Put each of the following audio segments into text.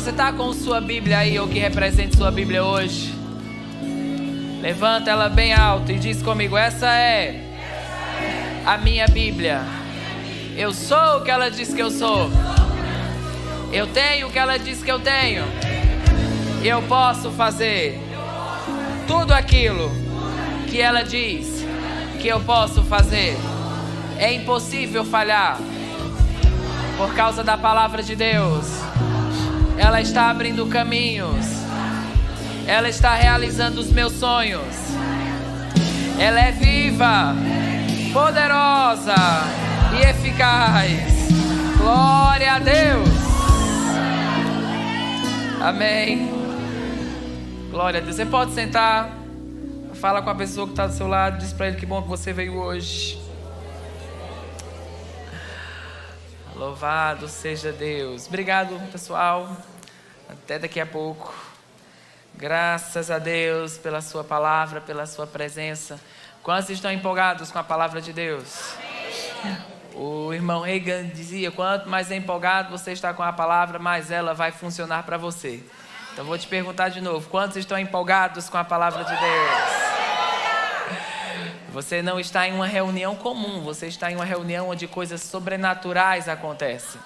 Você está com sua Bíblia aí, ou que represente sua Bíblia hoje? Levanta ela bem alto e diz comigo: essa é a minha Bíblia. Eu sou o que ela diz que eu sou. Eu tenho o que ela diz que eu tenho. E eu posso fazer tudo aquilo que ela diz que eu posso fazer. É impossível falhar por causa da palavra de Deus. Ela está abrindo caminhos. Ela está realizando os meus sonhos. Ela é viva, poderosa e eficaz. Glória a Deus. Amém. Glória a Deus. Você pode sentar. Fala com a pessoa que está do seu lado. Diz para ele que bom que você veio hoje. Louvado seja Deus. Obrigado, pessoal. Até daqui a pouco. Graças a Deus pela sua palavra, pela sua presença. Quantos estão empolgados com a palavra de Deus? O irmão Reagan dizia: quanto mais empolgado você está com a palavra, mais ela vai funcionar para você. Então vou te perguntar de novo: quantos estão empolgados com a palavra de Deus? Você não está em uma reunião comum, você está em uma reunião onde coisas sobrenaturais acontecem.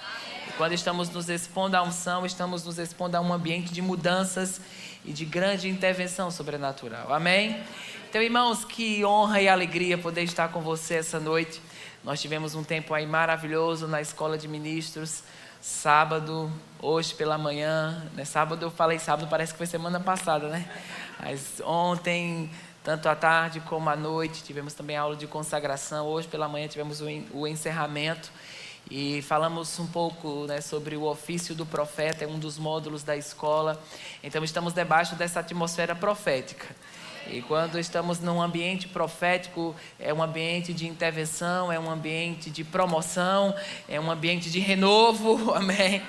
E quando estamos nos expondo à unção, estamos nos expondo a um ambiente de mudanças e de grande intervenção sobrenatural. Amém? Então, irmãos, que honra e alegria poder estar com você essa noite. Nós tivemos um tempo aí maravilhoso na Escola de Ministros, sábado, hoje pela manhã, né? Sábado eu falei sábado, parece que foi semana passada, né? Mas ontem, tanto à tarde como à noite, tivemos também aula de consagração. Hoje pela manhã tivemos o encerramento e falamos um pouco, né, sobre o ofício do profeta, é um dos módulos da escola. Então estamos debaixo dessa atmosfera profética. E quando estamos num ambiente profético, é um ambiente de intervenção, é um ambiente de promoção, é um ambiente de renovo, amém?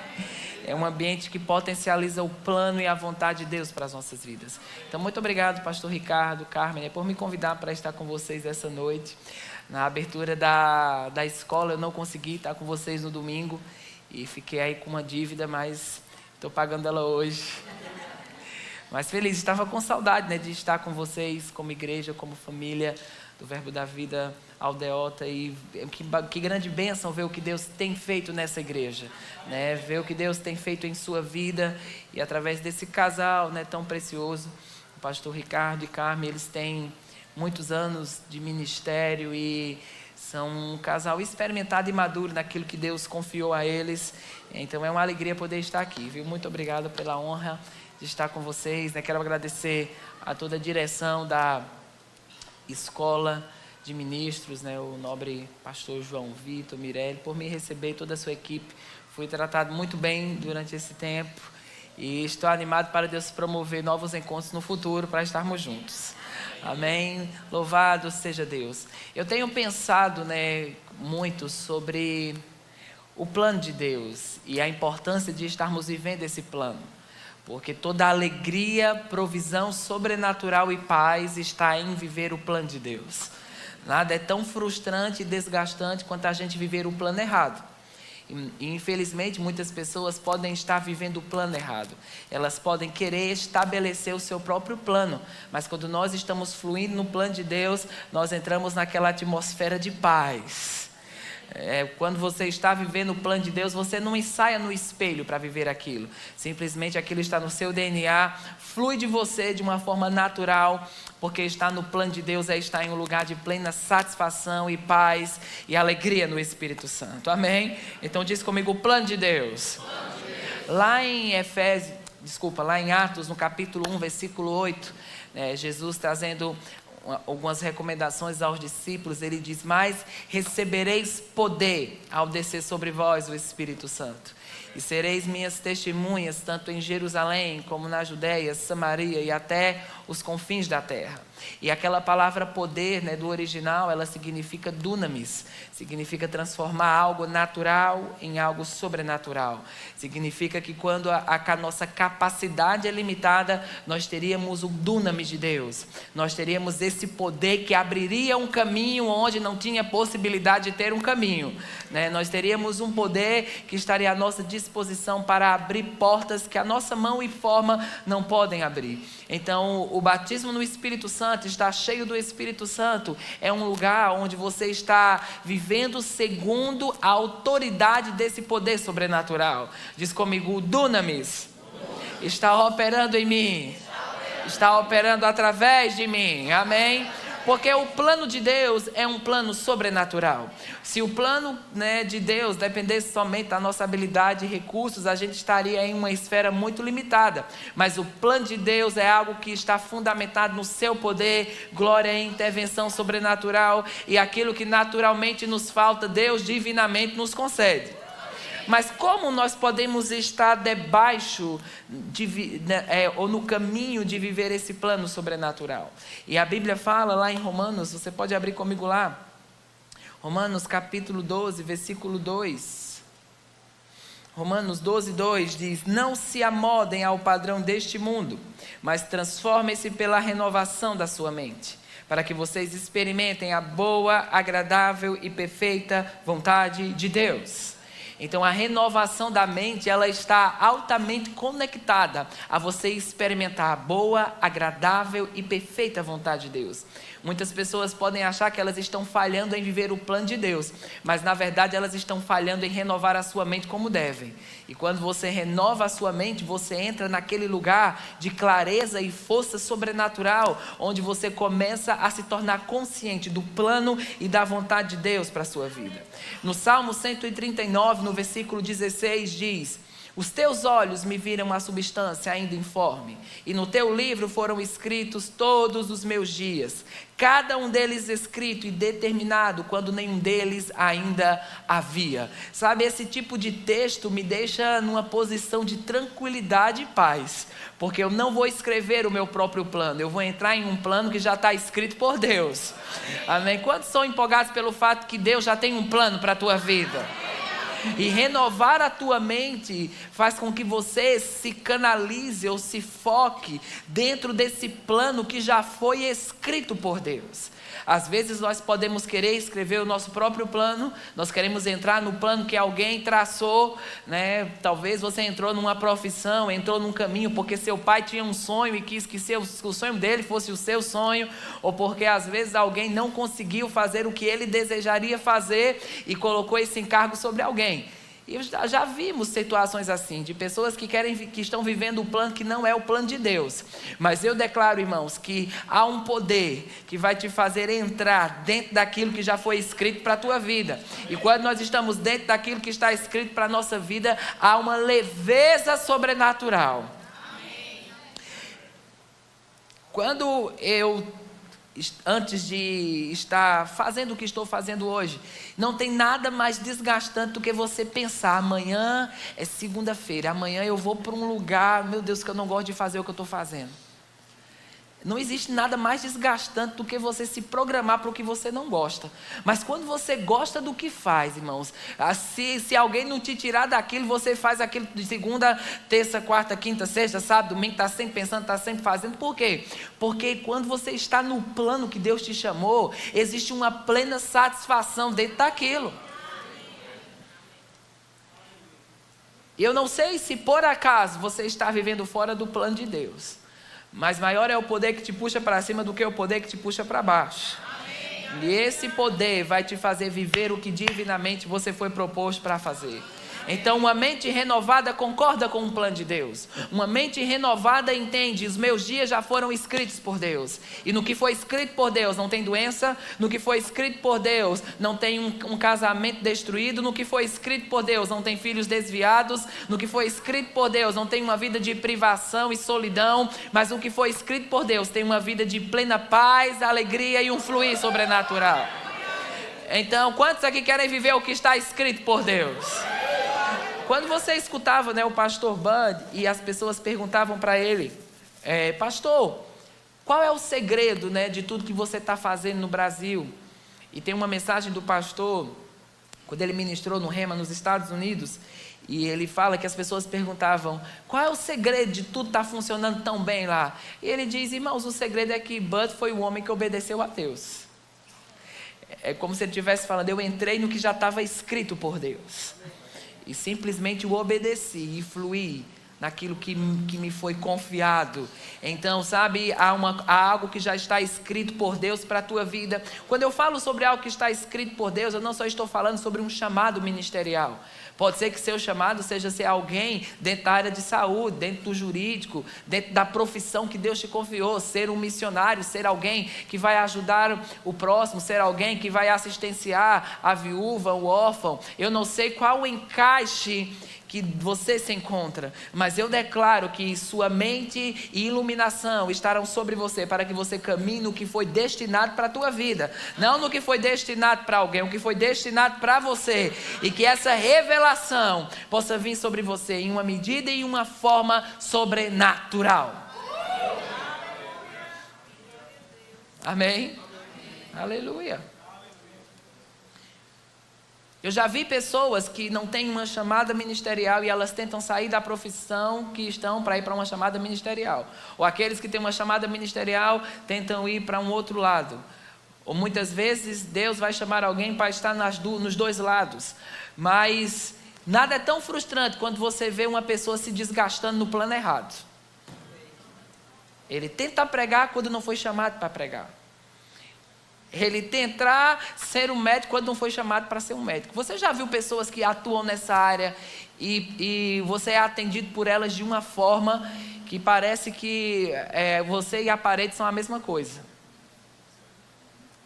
É um ambiente que potencializa o plano e a vontade de Deus para as nossas vidas. Então, muito obrigado, pastor Ricardo, Carmen, por me convidar para estar com vocês essa noite. Na abertura da escola, eu não consegui estar com vocês no domingo e fiquei aí com uma dívida, mas estou pagando ela hoje. Mas feliz, estava com saudade, né, de estar com vocês, como igreja, como família do Verbo da Vida Aldeota. E que grande bênção ver o que Deus tem feito nessa igreja, né? Ver o que Deus tem feito em sua vida. E através desse casal, né, tão precioso, o pastor Ricardo e Carmen, eles têm muitos anos de ministério e são um casal experimentado e maduro naquilo que Deus confiou a eles. Então é uma alegria poder estar aqui, viu? Muito obrigado pela honra de estar com vocês, né? Quero agradecer a toda a direção da Escola de Ministros, né? O nobre pastor João Vitor, Mirelle, por me receber, toda a sua equipe. Fui tratado muito bem durante esse tempo e estou animado para Deus promover novos encontros no futuro para estarmos juntos. Amém? Louvado seja Deus. Eu tenho pensado, né, muito sobre o plano de Deus e a importância de estarmos vivendo esse plano. Porque toda alegria, provisão sobrenatural e paz está em viver o plano de Deus. Nada é tão frustrante e desgastante quanto a gente viver o plano errado. E infelizmente muitas pessoas podem estar vivendo o plano errado. Elas podem querer estabelecer o seu próprio plano. Mas quando nós estamos fluindo no plano de Deus, nós entramos naquela atmosfera de paz. Quando você está vivendo o plano de Deus, você não ensaia no espelho para viver aquilo. Simplesmente aquilo está no seu DNA, flui de você de uma forma natural, porque estar no plano de Deus é estar em um lugar de plena satisfação e paz e alegria no Espírito Santo. Amém? Então diz comigo: o plano de Deus. Lá em Atos, no capítulo 1, versículo 8, Jesus trazendo algumas recomendações aos discípulos, ele diz: mas recebereis poder ao descer sobre vós o Espírito Santo, e sereis minhas testemunhas tanto em Jerusalém como na Judéia, Samaria e até os confins da terra. E aquela palavra poder, né, do original, ela significa dunamis, significa transformar algo natural em algo sobrenatural. Significa que quando a nossa capacidade é limitada, nós teríamos o dunamis de Deus. Nós teríamos esse poder que abriria um caminho onde não tinha possibilidade de ter um caminho, né? Nós teríamos um poder que estaria à nossa disposição para abrir portas que a nossa mão e forma não podem abrir. Então, o batismo no Espírito Santo, estar cheio do Espírito Santo, é um lugar onde você está vivendo segundo a autoridade desse poder sobrenatural. Diz comigo, o dunamis está operando em mim, está operando através de mim, amém? Porque o plano de Deus é um plano sobrenatural. Se o plano, né, de Deus dependesse somente da nossa habilidade e recursos, a gente estaria em uma esfera muito limitada. Mas o plano de Deus é algo que está fundamentado no seu poder, glória e intervenção sobrenatural. E aquilo que naturalmente nos falta, Deus divinamente nos concede. Mas como nós podemos estar debaixo ou no caminho de viver esse plano sobrenatural? E a Bíblia fala lá em Romanos, você pode abrir comigo lá, Romanos capítulo 12, versículo 2. Romanos 12, 2 diz: não se amodem ao padrão deste mundo, mas transformem-se pela renovação da sua mente, para que vocês experimentem a boa, agradável e perfeita vontade de Deus. Então a renovação da mente, ela está altamente conectada a você experimentar a boa, agradável e perfeita vontade de Deus. Muitas pessoas podem achar que elas estão falhando em viver o plano de Deus, mas na verdade elas estão falhando em renovar a sua mente como devem. E quando você renova a sua mente, você entra naquele lugar de clareza e força sobrenatural, onde você começa a se tornar consciente do plano e da vontade de Deus para a sua vida. No Salmo 139, no versículo 16 diz: os teus olhos me viram a substância ainda informe, e no teu livro foram escritos todos os meus dias, cada um deles escrito e determinado, quando nenhum deles ainda havia. Sabe, esse tipo de texto me deixa numa posição de tranquilidade e paz, porque eu não vou escrever o meu próprio plano, eu vou entrar em um plano que já está escrito por Deus. Amém? Quantos são empolgados pelo fato que Deus já tem um plano para a tua vida? E renovar a tua mente faz com que você se canalize ou se foque dentro desse plano que já foi escrito por Deus. Às vezes nós podemos querer escrever o nosso próprio plano, nós queremos entrar no plano que alguém traçou, né? Talvez você entrou numa profissão, entrou num caminho porque seu pai tinha um sonho e quis que o sonho dele fosse o seu sonho, ou porque às vezes alguém não conseguiu fazer o que ele desejaria fazer e colocou esse encargo sobre alguém. E já vimos situações assim, de pessoas que estão vivendo um plano que não é o plano de Deus. Mas eu declaro, irmãos, que há um poder que vai te fazer entrar dentro daquilo que já foi escrito para a tua vida. E quando nós estamos dentro daquilo que está escrito para a nossa vida, há uma leveza sobrenatural. Amém. Quando antes de estar fazendo o que estou fazendo hoje, não tem nada mais desgastante do que você pensar: amanhã é segunda-feira, amanhã eu vou para um lugar, meu Deus, que eu não gosto de fazer o que eu estou fazendo. Não existe nada mais desgastante do que você se programar para o que você não gosta. Mas quando você gosta do que faz, irmãos, se alguém não te tirar daquilo, você faz aquilo de segunda, terça, quarta, quinta, sexta, sábado, domingo, está sempre pensando, está sempre fazendo. Por quê? Porque quando você está no plano que Deus te chamou, existe uma plena satisfação dentro daquilo. Eu não sei se por acaso você está vivendo fora do plano de Deus, mas maior é o poder que te puxa para cima do que o poder que te puxa para baixo. Amém. E esse poder vai te fazer viver o que divinamente você foi proposto para fazer. Então uma mente renovada concorda com o plano de Deus. Uma mente renovada entende: os meus dias já foram escritos por Deus. E no que foi escrito por Deus não tem doença. No que foi escrito por Deus não tem um casamento destruído. No que foi escrito por Deus não tem filhos desviados. No que foi escrito por Deus não tem uma vida de privação e solidão. Mas no que foi escrito por Deus tem uma vida de plena paz, alegria e um fluir sobrenatural. Então, quantos aqui querem viver o que está escrito por Deus? Quando você escutava, né, o pastor Bud, e as pessoas perguntavam para ele: pastor, Qual é o segredo, né, de tudo que você está fazendo no Brasil? E tem uma mensagem do pastor, quando ele ministrou no Rema nos Estados Unidos, e ele fala que as pessoas perguntavam, qual é o segredo de tudo estar funcionando tão bem lá? E ele diz, irmãos, o segredo é que Bud foi o homem que obedeceu a Deus. É como se ele estivesse falando, eu entrei no que já estava escrito por Deus. E simplesmente o obedeci e fluí naquilo que me foi confiado. Então, sabe, há algo que já está escrito por Deus para a tua vida. Quando eu falo sobre algo que está escrito por Deus, eu não só estou falando sobre um chamado ministerial. Pode ser que seu chamado seja ser alguém dentro da área de saúde, dentro do jurídico, dentro da profissão que Deus te confiou, ser um missionário, ser alguém que vai ajudar o próximo, ser alguém que vai assistenciar a viúva, o órfão. Eu não sei qual o encaixe que você se encontra, mas eu declaro que sua mente e iluminação estarão sobre você para que você caminhe no que foi destinado para a tua vida, não no que foi destinado para alguém, o que foi destinado para você, e que essa revelação possa vir sobre você em uma medida e em uma forma sobrenatural. Amém? Aleluia. Eu já vi pessoas que não têm uma chamada ministerial e elas tentam sair da profissão que estão para ir para uma chamada ministerial. Ou aqueles que têm uma chamada ministerial tentam ir para um outro lado. Ou muitas vezes Deus vai chamar alguém para estar nos dois lados. Mas nada é tão frustrante quando você vê uma pessoa se desgastando no plano errado. Ele tenta pregar quando não foi chamado para pregar. Ele tentar ser um médico quando não foi chamado para ser um médico. Você já viu pessoas que atuam nessa área e você é atendido por elas de uma forma que parece que você e a parede são a mesma coisa.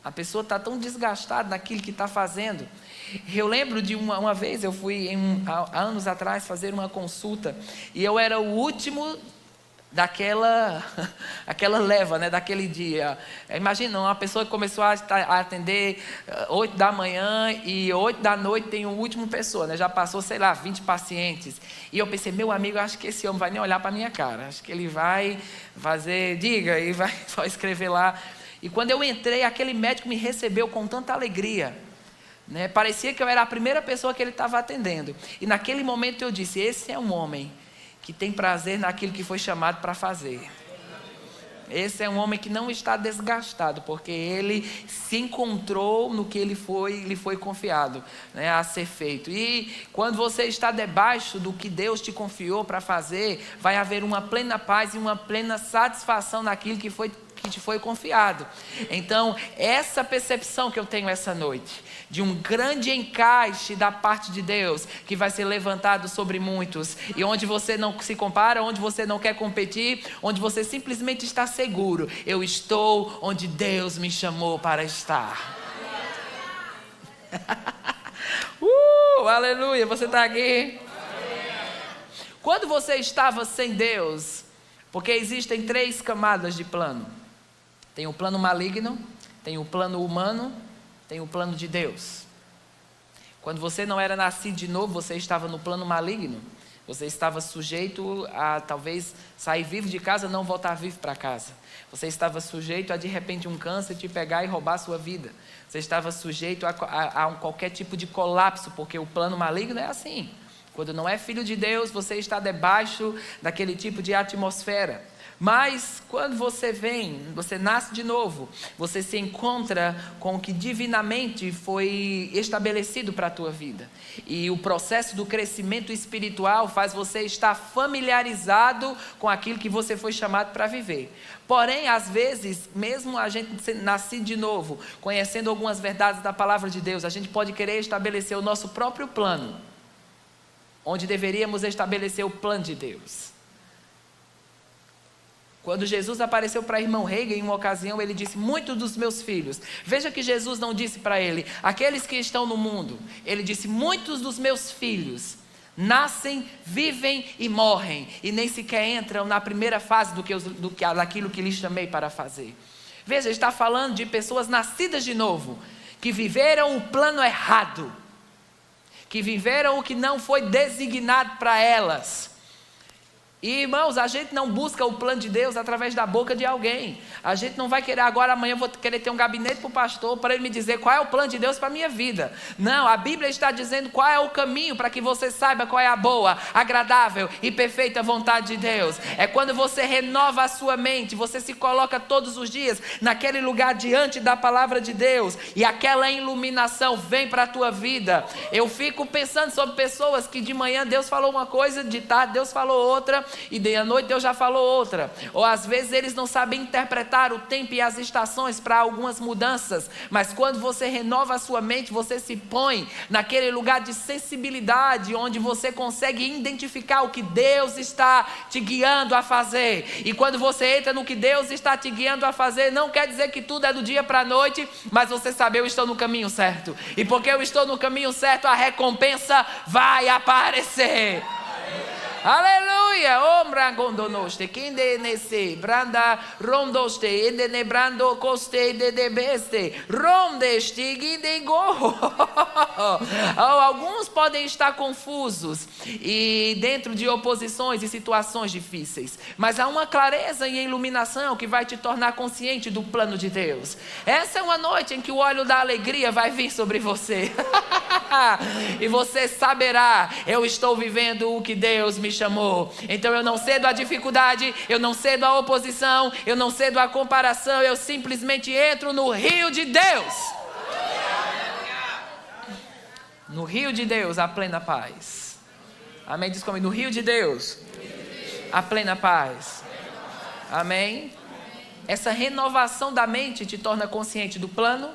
A pessoa está tão desgastada naquilo que está fazendo. Eu lembro de uma vez, eu fui há anos atrás fazer uma consulta e eu era o último aquela leva, né, daquele dia. Imagina, uma pessoa que começou a atender 8 da manhã e 8 da noite tem uma última pessoa, né, já passou, 20 pacientes. E eu pensei, meu amigo, acho que esse homem vai nem olhar para a minha cara, acho que ele vai fazer, e vai só escrever lá. E quando eu entrei, aquele médico me recebeu com tanta alegria, né, parecia que eu era a primeira pessoa que ele estava atendendo. E naquele momento eu disse, esse é um homem que tem prazer naquilo que foi chamado para fazer. Esse é um homem que não está desgastado, porque ele se encontrou no que lhe foi confiado, né, a ser feito. E quando você está debaixo do que Deus te confiou para fazer, vai haver uma plena paz e uma plena satisfação naquilo que te foi confiado. Então, essa percepção que eu tenho essa noite, de um grande encaixe da parte de Deus, que vai ser levantado sobre muitos, e onde você não se compara, onde você não quer competir, onde você simplesmente está seguro, eu estou onde Deus me chamou para estar. Aleluia, você está aqui? Quando você estava sem Deus, porque existem 3 camadas de plano. Tem o plano maligno, tem o plano humano, tem o plano de Deus. Quando você não era nascido de novo, você estava no plano maligno. Você estava sujeito a talvez sair vivo de casa, não voltar vivo para casa. Você estava sujeito a de repente um câncer te pegar e roubar a sua vida. Você estava sujeito a qualquer tipo de colapso, porque o plano maligno é assim. Quando não é filho de Deus, você está debaixo daquele tipo de atmosfera. Mas quando você nasce de novo, você se encontra com o que divinamente foi estabelecido para a tua vida. E o processo do crescimento espiritual faz você estar familiarizado com aquilo que você foi chamado para viver. Porém, às vezes, mesmo a gente nascido de novo, conhecendo algumas verdades da palavra de Deus, a gente pode querer estabelecer o nosso próprio plano, onde deveríamos estabelecer o plano de Deus. Quando Jesus apareceu para irmão Reagan em uma ocasião, ele disse, muitos dos meus filhos. Veja que Jesus não disse para ele, aqueles que estão no mundo. Ele disse, muitos dos meus filhos nascem, vivem e morrem. E nem sequer entram na primeira fase daquilo que lhes chamei para fazer. Veja, ele está falando de pessoas nascidas de novo, que viveram o plano errado, que viveram o que não foi designado para elas. E irmãos, a gente não busca o plano de Deus através da boca de alguém. A gente não vai querer agora, amanhã eu vou querer ter um gabinete para o pastor, para ele me dizer qual é o plano de Deus para a minha vida. Não, a Bíblia está dizendo qual é o caminho para que você saiba qual é a boa, agradável e perfeita vontade de Deus. É quando você renova a sua mente, você se coloca todos os dias naquele lugar diante da palavra de Deus, e aquela iluminação vem para a tua vida. Eu fico pensando sobre pessoas que de manhã Deus falou uma coisa, de tarde Deus falou outra, e de noite Deus já falou outra. Ou às vezes eles não sabem interpretar o tempo e as estações para algumas mudanças, mas quando você renova a sua mente, você se põe naquele lugar de sensibilidade, onde você consegue identificar o que Deus está te guiando a fazer. E quando você entra no que Deus está te guiando a fazer, não quer dizer que tudo é do dia para a noite, mas você sabe, eu estou no caminho certo, e porque eu estou no caminho certo, a recompensa vai aparecer. Aleluia! Ombra gondonoste, quinde nesse, branda rondoste, endene brando coste de debeste, rondeste, guinde go. Alguns podem estar confusos e dentro de oposições e situações difíceis, mas há uma clareza e iluminação que vai te tornar consciente do plano de Deus. Essa é uma noite em que o óleo da alegria vai vir sobre você. E você saberá, eu estou vivendo o que Deus me chamou. Então eu não cedo à dificuldade, eu não cedo à oposição, eu não cedo à comparação, eu simplesmente entro no rio de Deus. No rio de Deus, a plena paz. Amém? Diz comigo, no rio de Deus, a plena paz. Amém? Essa renovação da mente te torna consciente do plano,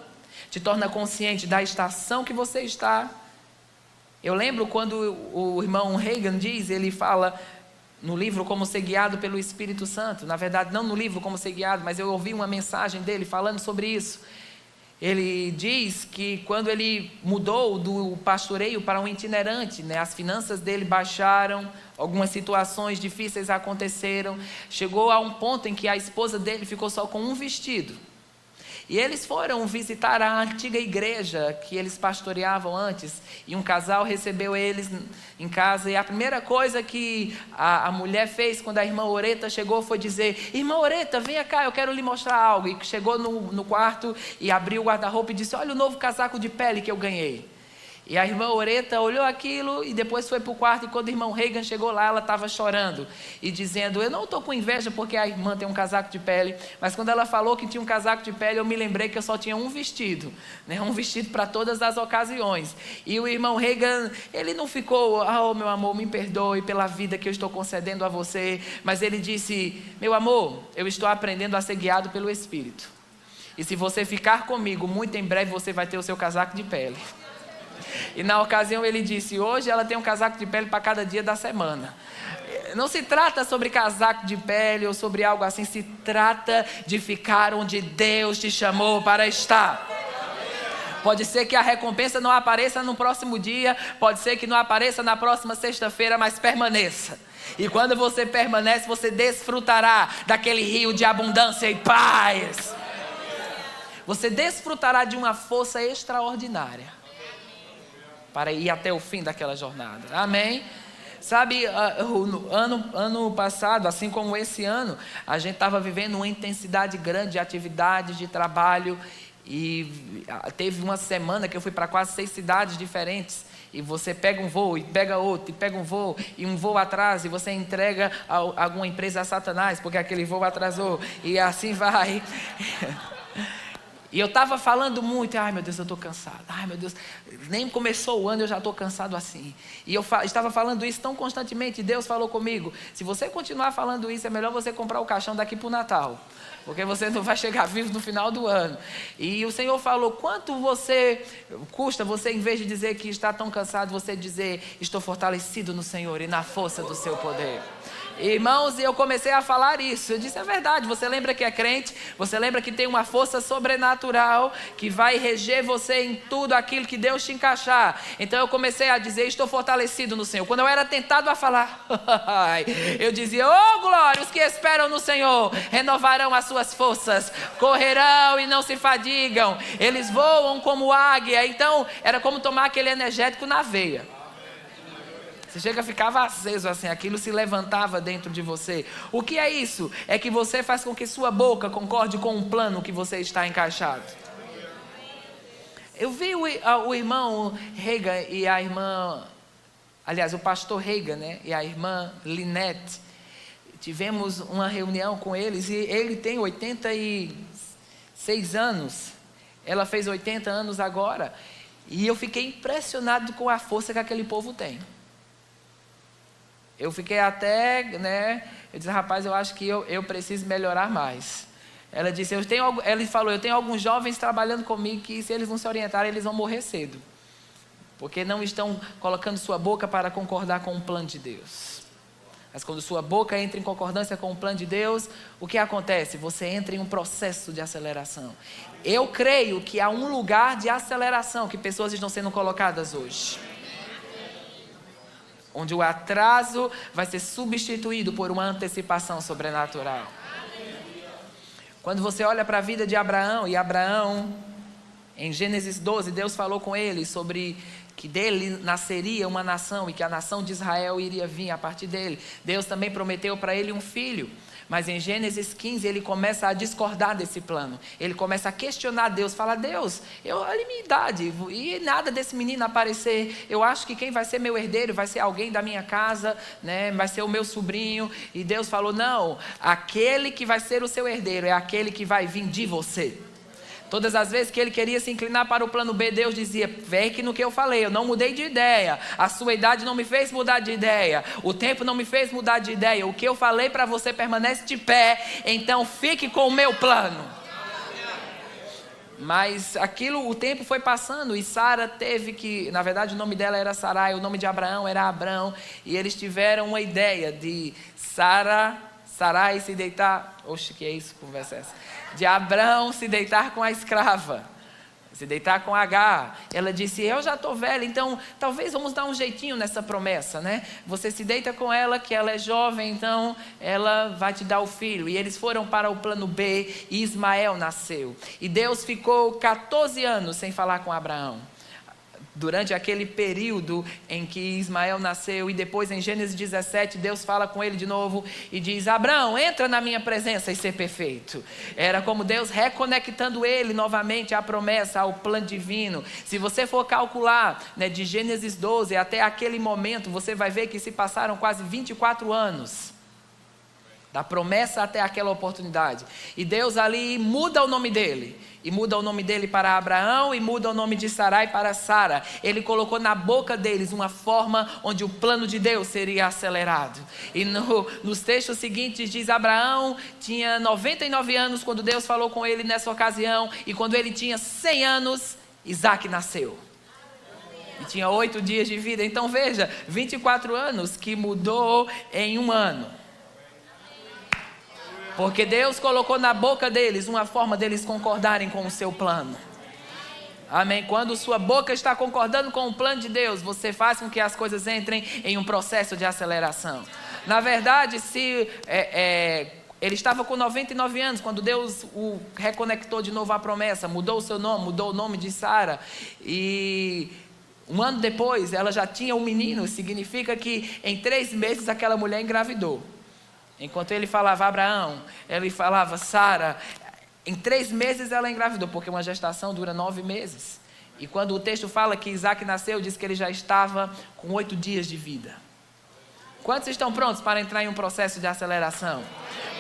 te torna consciente da estação que você está. Eu lembro quando o irmão Reagan diz, ele fala no livro Como Ser Guiado pelo Espírito Santo. Na verdade, não no livro Como Ser Guiado, mas eu ouvi uma mensagem dele falando sobre isso. Ele diz que quando ele mudou do pastoreio para um itinerante, as finanças dele baixaram, algumas situações difíceis aconteceram. Chegou a um ponto em que a esposa dele ficou só com um vestido. E eles foram visitar a antiga igreja que eles pastoreavam antes, e um casal recebeu eles em casa, e a primeira coisa que a mulher fez quando a irmã Oreta chegou foi dizer: irmã Oreta, venha cá, eu quero lhe mostrar algo. E chegou no quarto e abriu o guarda-roupa e disse: olha o novo casaco de pele que eu ganhei. E a irmã Oreta olhou aquilo e depois foi para o quarto, e quando o irmão Reagan chegou lá, ela estava chorando e dizendo: eu não estou com inveja porque a irmã tem um casaco de pele, mas quando ela falou que tinha um casaco de pele, eu me lembrei que eu só tinha um vestido, um vestido para todas as ocasiões. E o irmão Reagan, ele não ficou: oh meu amor, me perdoe pela vida que eu estou concedendo a você, mas ele disse: meu amor, eu estou aprendendo a ser guiado pelo Espírito, e se você ficar comigo, muito em breve você vai ter o seu casaco de pele. E na ocasião ele disse: hoje ela tem um casaco de pele para cada dia da semana. Não se trata sobre casaco de pele ou sobre algo assim, se trata de ficar onde Deus te chamou para estar. Pode ser que a recompensa não apareça no próximo dia, pode ser que não apareça na próxima sexta-feira, mas permaneça. E quando você permanece, você desfrutará daquele rio de abundância e paz. Você desfrutará de uma força extraordinária para ir até o fim daquela jornada. Amém? Sabe, ano passado, assim como esse ano, a gente estava vivendo uma intensidade grande de atividades, de trabalho, e teve uma semana que eu fui para quase 6 cidades diferentes, e você pega um voo, e pega outro, e pega um voo, e um voo atrasa, e você entrega alguma empresa a Satanás, porque aquele voo atrasou, e assim vai. E eu estava falando muito, ai meu Deus, eu estou cansado, ai meu Deus, nem começou o ano eu já estou cansado assim. E eu estava falando isso tão constantemente, e Deus falou comigo: se você continuar falando isso, é melhor você comprar o caixão daqui para o Natal, porque você não vai chegar vivo no final do ano. E o Senhor falou: quanto custa você, em vez de dizer que está tão cansado, você dizer: estou fortalecido no Senhor e na força do seu poder. Irmãos, e eu comecei a falar isso. Eu disse: é verdade, você lembra que é crente, você lembra que tem uma força sobrenatural que vai reger você em tudo aquilo que Deus te encaixar. Então eu comecei a dizer: estou fortalecido no Senhor. Quando eu era tentado a falar, eu dizia: oh glória, os que esperam no Senhor renovarão as suas forças, correrão e não se fadigam, eles voam como águia. Então era como tomar aquele energético na veia. Você chega, ficava aceso assim, aquilo se levantava dentro de você. O que é isso? É que você faz com que sua boca concorde com o plano que você está encaixado. Eu vi o irmão Reagan e a irmã, aliás, o pastor Reagan, né, e a irmã Linette. Tivemos uma reunião com eles e ele tem 86 anos. Ela fez 80 anos agora. E eu fiquei impressionado com a força que aquele povo tem. Eu fiquei até, né, eu disse, rapaz, eu acho que eu preciso melhorar mais. Ela disse, ele falou, eu tenho alguns jovens trabalhando comigo que se eles não se orientarem, eles vão morrer cedo. Porque não estão colocando sua boca para concordar com o plano de Deus. Mas quando sua boca entra em concordância com o plano de Deus, o que acontece? Você entra em um processo de aceleração. Eu creio que há um lugar de aceleração que pessoas estão sendo colocadas hoje. Onde o atraso vai ser substituído por uma antecipação sobrenatural. Quando você olha para a vida de Abraão, e Abraão, em Gênesis 12, Deus falou com ele sobre que dele nasceria uma nação e que a nação de Israel iria vir a partir dele. Deus também prometeu para ele um filho. Mas em Gênesis 15 ele começa a discordar desse plano. Ele começa a questionar Deus, fala, Deus, olha a minha idade e nada desse menino aparecer. Eu acho que quem vai ser meu herdeiro vai ser alguém da minha casa, né? Vai ser o meu sobrinho. E Deus falou, não, aquele que vai ser o seu herdeiro é aquele que vai vir de você. Todas as vezes que ele queria se inclinar para o plano B, Deus dizia, vem que no que eu falei, eu não mudei de ideia. A sua idade não me fez mudar de ideia. O tempo não me fez mudar de ideia. O que eu falei para você permanece de pé. Então fique com o meu plano. Mas o tempo foi passando e Sara teve que, na verdade o nome dela era Sarai, o nome de Abraão era Abrão. E eles tiveram uma ideia de Sarai se deitar, oxe, que é isso, conversa essa? De Abrão se deitar com a escrava, se deitar com Agar. Ela disse, eu já estou velha, então talvez vamos dar um jeitinho nessa promessa, né? Você se deita com ela, que ela é jovem, então ela vai te dar o filho. E eles foram para o plano B e Ismael nasceu. E Deus ficou 14 anos sem falar com Abraão. Durante aquele período em que Ismael nasceu, e depois em Gênesis 17, Deus fala com ele de novo e diz, Abraão, entra na minha presença e ser perfeito. Era como Deus reconectando ele novamente à promessa, ao plano divino. Se você for calcular, né, de Gênesis 12 até aquele momento, você vai ver que se passaram quase 24 anos. Da promessa até aquela oportunidade. E Deus ali muda o nome dele. E muda o nome dele para Abraão e muda o nome de Sarai para Sara. Ele colocou na boca deles uma forma onde o plano de Deus seria acelerado. E nos textos seguintes diz, Abraão tinha 99 anos quando Deus falou com ele nessa ocasião. E quando ele tinha 100 anos, Isaac nasceu. E tinha 8 dias de vida. Então veja, 24 anos que mudou em um ano. Porque Deus colocou na boca deles uma forma deles concordarem com o seu plano. Amém? Quando sua boca está concordando com o plano de Deus, você faz com que as coisas entrem em um processo de aceleração. Na verdade, ele estava com 99 anos, quando Deus o reconectou de novo à promessa, mudou o seu nome, mudou o nome de Sara. E um ano depois, ela já tinha um menino, significa que em 3 meses aquela mulher engravidou. Enquanto ele falava Abraão, ele falava Sara, em 3 meses ela engravidou, porque uma gestação dura 9 meses. E quando o texto fala que Isaac nasceu, diz que ele já estava com 8 dias de vida. Quantos estão prontos para entrar em um processo de aceleração?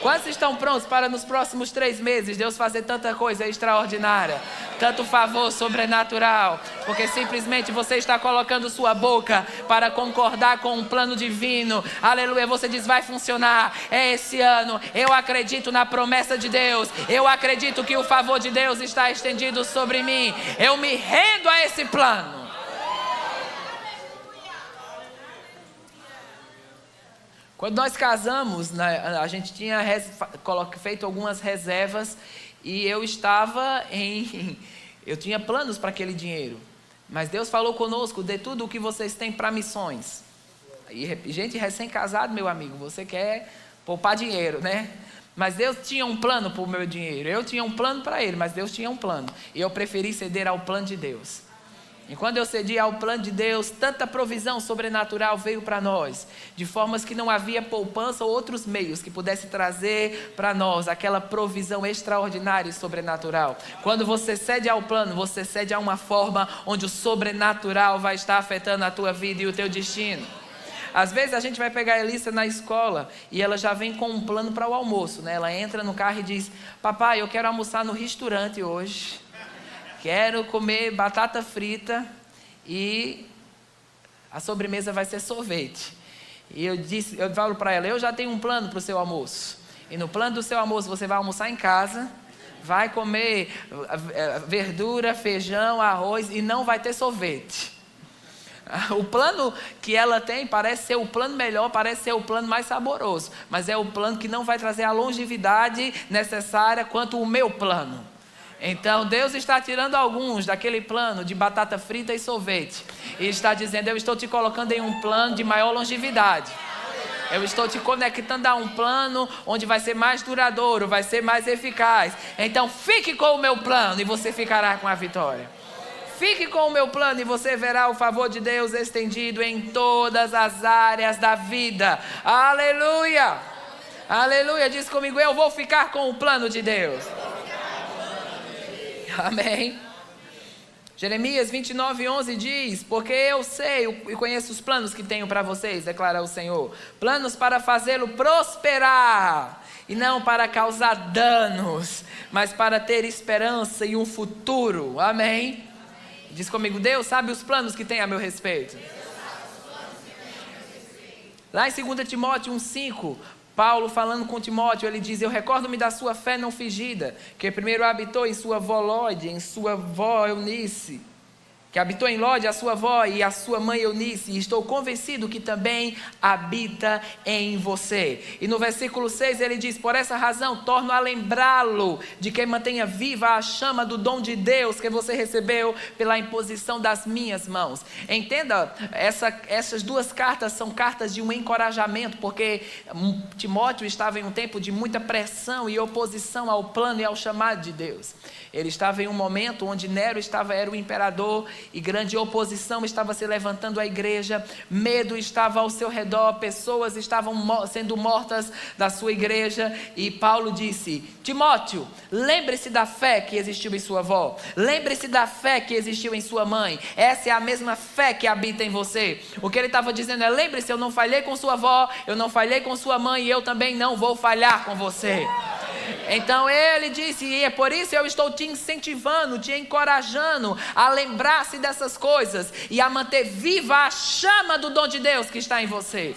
Quantos estão prontos para nos próximos 3 meses Deus fazer tanta coisa extraordinária, tanto favor sobrenatural, porque simplesmente você está colocando sua boca para concordar com um plano divino. Aleluia, você diz, vai funcionar, é esse ano, eu acredito na promessa de Deus, eu acredito que o favor de Deus está estendido sobre mim, eu me rendo a esse plano. Quando nós casamos, né, a gente tinha feito algumas reservas e eu tinha planos para aquele dinheiro. Mas Deus falou conosco, dê tudo o que vocês têm para missões. E gente recém-casado, meu amigo, você quer poupar dinheiro, né? Mas Deus tinha um plano para o meu dinheiro. Eu tinha um plano para ele, mas Deus tinha um plano. E eu preferi ceder ao plano de Deus. E quando eu cedi ao plano de Deus, tanta provisão sobrenatural veio para nós, de formas que não havia poupança ou outros meios que pudesse trazer para nós aquela provisão extraordinária e sobrenatural. Quando você cede ao plano, você cede a uma forma onde o sobrenatural vai estar afetando a tua vida e o teu destino. Às vezes a gente vai pegar a Elissa na escola e ela já vem com um plano para o almoço, né? Ela entra no carro e diz: papai, eu quero almoçar no restaurante hoje. Quero comer batata frita e a sobremesa vai ser sorvete. E eu falo para ela: eu já tenho um plano para o seu almoço. E no plano do seu almoço você vai almoçar em casa, vai comer verdura, feijão, arroz e não vai ter sorvete. O plano que ela tem parece ser o plano melhor, parece ser o plano mais saboroso, mas é o plano que não vai trazer a longevidade necessária quanto o meu plano. Então Deus está tirando alguns daquele plano de batata frita e sorvete e está dizendo: eu estou te colocando em um plano de maior longevidade. Eu estou te conectando a um plano onde vai ser mais duradouro, vai ser mais eficaz. Então fique com o meu plano e você ficará com a vitória. Fique com o meu plano e você verá o favor de Deus estendido em todas as áreas da vida. Aleluia! Aleluia! Diz comigo: eu vou ficar com o plano de Deus. Amém. Jeremias 29:11 diz: porque eu sei e conheço os planos que tenho para vocês, declara o Senhor. Planos para fazê-lo prosperar e não para causar danos, mas para ter esperança e um futuro. Amém. Diz comigo: Deus sabe os planos que tem a meu respeito. Lá em 2 Timóteo 1:5, Paulo falando com Timóteo, ele diz: eu recordo-me da sua fé não fingida, que primeiro habitou em sua avó Lóide, em sua avó Eunice, que habitou em Lóide a sua avó e a sua mãe Eunice, e estou convencido que também habita em você. E no versículo 6 ele diz: por essa razão torno a lembrá-lo de que mantenha viva a chama do dom de Deus que você recebeu pela imposição das minhas mãos. Entenda, essas duas cartas são cartas de um encorajamento, porque Timóteo estava em um tempo de muita pressão e oposição ao plano e ao chamado de Deus. Ele estava em um momento onde Nero era o imperador e grande oposição estava se levantando à igreja, medo estava ao seu redor, pessoas estavam sendo mortas da sua igreja, e Paulo disse: Timóteo, lembre-se da fé que existiu em sua avó, lembre-se da fé que existiu em sua mãe, essa é a mesma fé que habita em você. O que ele estava dizendo é: lembre-se, eu não falhei com sua avó, eu não falhei com sua mãe e eu também não vou falhar com você. Então ele disse: e é por isso eu estou te incentivando, te encorajando a lembrar-se dessas coisas e a manter viva a chama do dom de Deus que está em você.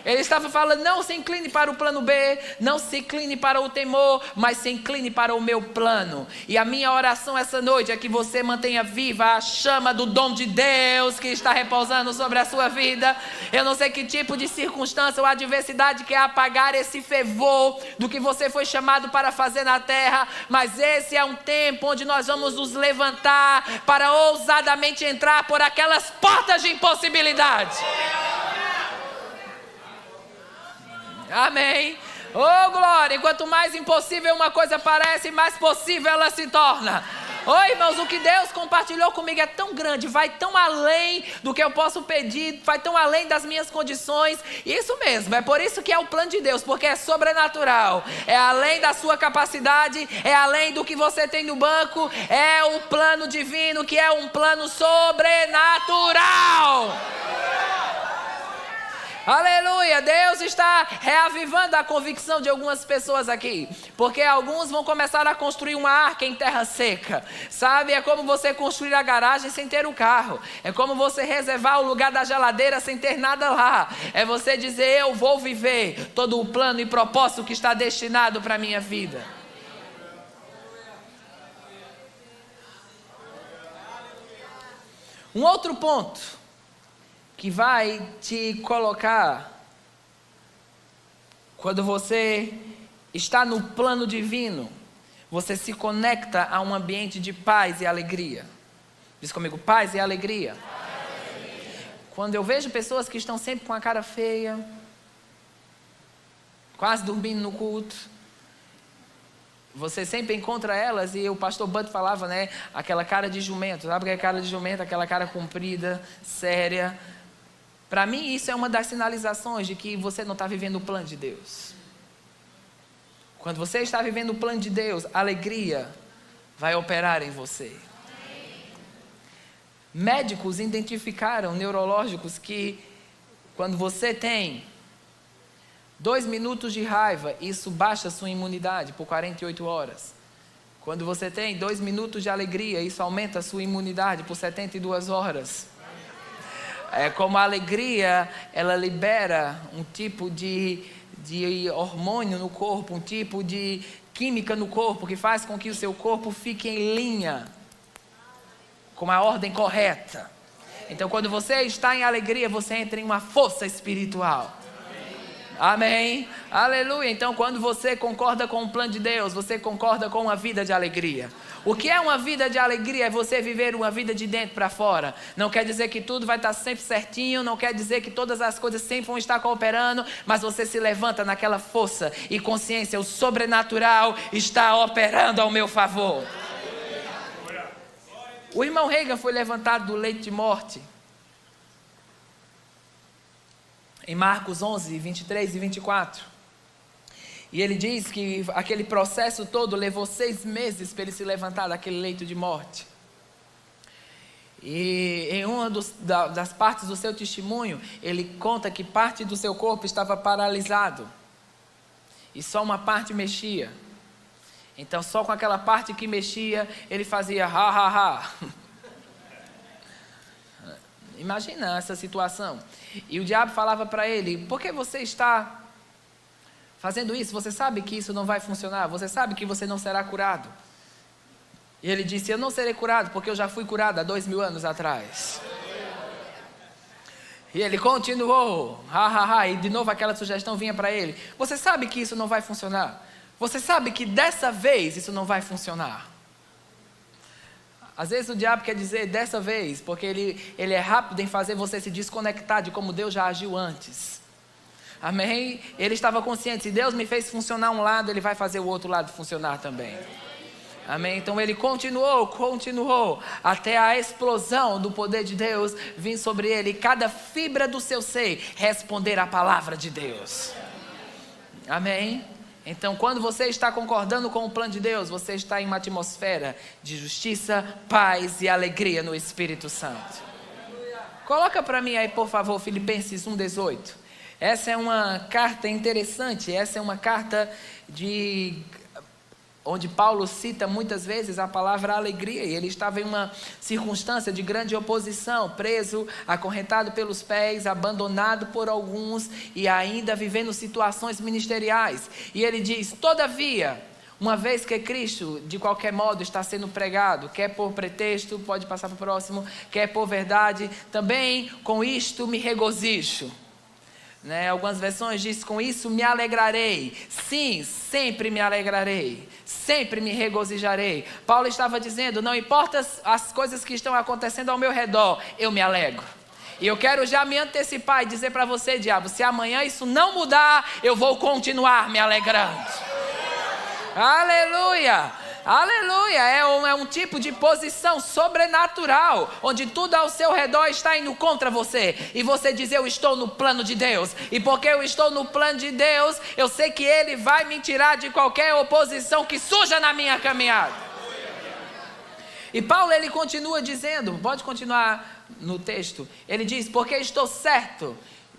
Ele estava falando: não se incline para o plano B, não se incline para o temor, mas se incline para o meu plano. E a minha oração essa noite é que você mantenha viva a chama do dom de Deus que está repousando sobre a sua vida. Eu não sei que tipo de circunstância ou adversidade quer apagar esse fervor do que você foi chamado para fazer na terra, mas esse é um tempo onde nós vamos nos levantar para ousadamente entrar por aquelas portas de impossibilidade. Amém. Oh, glória. Quanto mais impossível uma coisa parece, mais possível ela se torna. Oh, irmãos, o que Deus compartilhou comigo é tão grande, vai tão além do que eu posso pedir, vai tão além das minhas condições. Isso mesmo, é por isso que é o plano de Deus, porque é sobrenatural, é além da sua capacidade, é além do que você tem no banco, é o plano divino que é um plano sobrenatural. Aleluia, Deus está reavivando a convicção de algumas pessoas aqui, porque alguns vão começar a construir uma arca em terra seca, sabe? É como você construir a garagem sem ter o carro, é como você reservar o lugar da geladeira sem ter nada lá, é você dizer: eu vou viver todo o plano e propósito que está destinado para a minha vida. Um outro ponto que vai te colocar, quando você está no plano divino, você se conecta a um ambiente de paz e alegria. Diz comigo: paz e alegria. Quando eu vejo pessoas que estão sempre com a cara feia, quase dormindo no culto, você sempre encontra elas, e o pastor Bud falava, né? Aquela cara de jumento. Sabe o que é cara de jumento? Aquela cara comprida, séria. Para mim, isso é uma das sinalizações de que você não está vivendo o plano de Deus. Quando você está vivendo o plano de Deus, a alegria vai operar em você. Médicos identificaram, neurológicos, que quando você tem 2 minutos de raiva, isso baixa a sua imunidade por 48 horas. Quando você tem 2 minutos de alegria, isso aumenta a sua imunidade por 72 horas. É como a alegria, ela libera um tipo de hormônio no corpo, um tipo de química no corpo, que faz com que o seu corpo fique em linha com a ordem correta. Então, quando você está em alegria, você entra em uma força espiritual. Amém? Aleluia. Então, quando você concorda com o plano de Deus, você concorda com uma vida de alegria. O que é uma vida de alegria? É você viver uma vida de dentro para fora. Não quer dizer que tudo vai estar sempre certinho, não quer dizer que todas as coisas sempre vão estar cooperando, mas você se levanta naquela força e consciência, o sobrenatural está operando ao meu favor. O irmão Reagan foi levantado do leito de morte em Marcos 11, 23 e 24. E ele diz que aquele processo todo levou 6 meses para ele se levantar daquele leito de morte. E em uma das partes do seu testemunho, ele conta que parte do seu corpo estava paralisado. E só uma parte mexia. Então, só com aquela parte que mexia, ele fazia ha, ha, ha. Imagina essa situação. E o diabo falava para ele: por que você está fazendo isso? Você sabe que isso não vai funcionar. Você sabe que você não será curado. E ele disse: eu não serei curado porque eu já fui curado há 2000 anos atrás. E ele continuou, ha, ha, ha. E de novo aquela sugestão vinha para ele: você sabe que isso não vai funcionar. Você sabe que dessa vez isso não vai funcionar. Às vezes o diabo quer dizer dessa vez, porque ele é rápido em fazer você se desconectar de como Deus já agiu antes. Amém? Ele estava consciente, se Deus me fez funcionar um lado, Ele vai fazer o outro lado funcionar também. Amém? Então ele continuou, até a explosão do poder de Deus vir sobre ele, e cada fibra do seu ser responder à palavra de Deus. Amém? Então, quando você está concordando com o plano de Deus, você está em uma atmosfera de justiça, paz e alegria no Espírito Santo. Coloca para mim aí, por favor, Filipenses 1:18. Essa é uma carta interessante, essa é uma carta onde Paulo cita muitas vezes a palavra alegria. E ele estava em uma circunstância de grande oposição, preso, acorrentado pelos pés, abandonado por alguns e ainda vivendo situações ministeriais. E ele diz: todavia, uma vez que Cristo de qualquer modo está sendo pregado, quer por pretexto, pode passar para o próximo, quer por verdade, também com isto me regozijo. Algumas versões dizem: com isso me alegrarei. Sim, sempre me alegrarei, sempre me regozijarei. Paulo estava dizendo: não importa as coisas que estão acontecendo ao meu redor, eu me alegro. E eu quero já me antecipar e dizer para você, diabo, se amanhã isso não mudar, eu vou continuar me alegrando. Aleluia! Aleluia, é um tipo de posição sobrenatural, onde tudo ao seu redor está indo contra você, e você diz: eu estou no plano de Deus, e porque eu estou no plano de Deus, eu sei que Ele vai me tirar de qualquer oposição que surja na minha caminhada. E Paulo, ele continua dizendo, pode continuar no texto, ele diz: porque estou certo